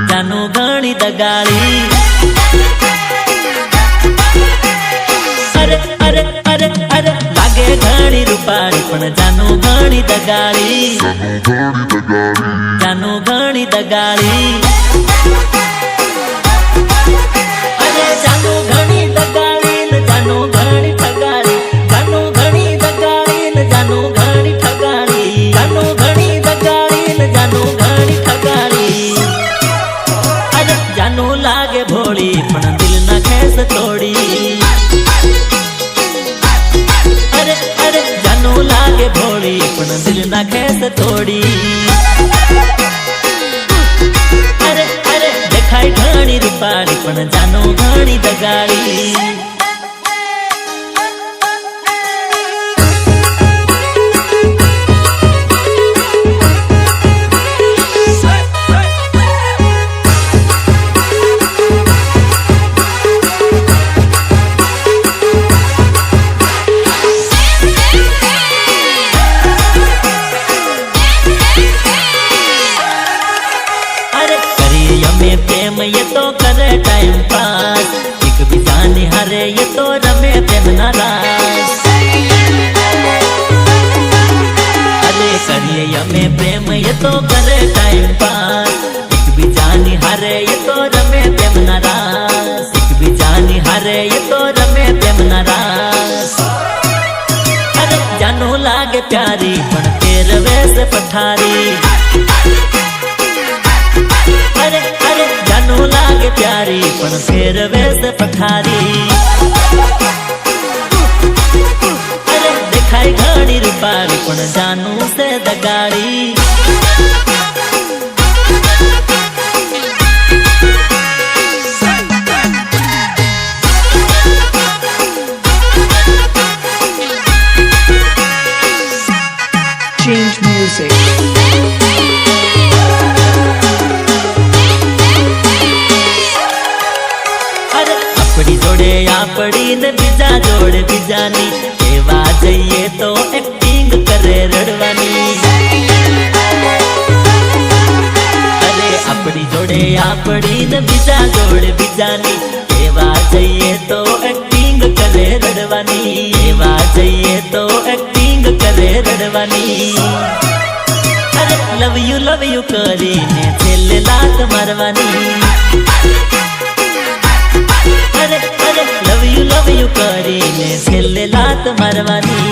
જાનું ઘણી દગાળી અરે અરે અરે અરે લાગે ઘણી રૂપાળી પણ જાનું ઘણી દગાળી જાનું ઘણી દગાળી અરે જાનું ઘણી દગાળી ને જાનું ઘણી ઠગાળી જાનું ઘણી દગાળી ને જાનું ઘણી ઠગાળી જાનું ઘણી દગાળી ને જાનું ઘણી ઠગાળી અરે જાનું લાગે ભોળી પણ દિલ ના ખેસ તોડી લાગે ભોળી પણ દિલ ના ખેસ તોડી અરે અરે દેખાય ઘણી રૂપાળી પણ જાનો ઘણી દગાળી प्रेम ये तो करे टाइम पास एक बिजानी हरे ये तो रमे प्रेम नाराज अरे करिए यमे प्रेम ये तो करे टाइम पास एक बिजानी हरे ये तो रमे प्रेम नाराज एक बिजानी हरे ये तो रमे प्रेम नाराज अरे जानो लागे प्यारी पण तेरवे से पठारी अरे अरे जानो लागे प्यारी पण फेरवे से पठारी अरे देखाय घणी रूपारी पण जानू से दगाड़ी Change music. जोड़े आपड़ी ने बीजा जोड़े बीजानी एवा जइए तो एक्टिंग करे रड़वानी अरे अपनी जोड़े आपड़ी ने बीजा जोड़े बीजानी एवा जइए तो एक्टिंग करे रड़वानी एवा जइए तो एक्टिंग करे रड़वानी अरे लव यू करी ने छेले लात मारवानी अरे अरे लव यू करी ने छेले लात मारवानी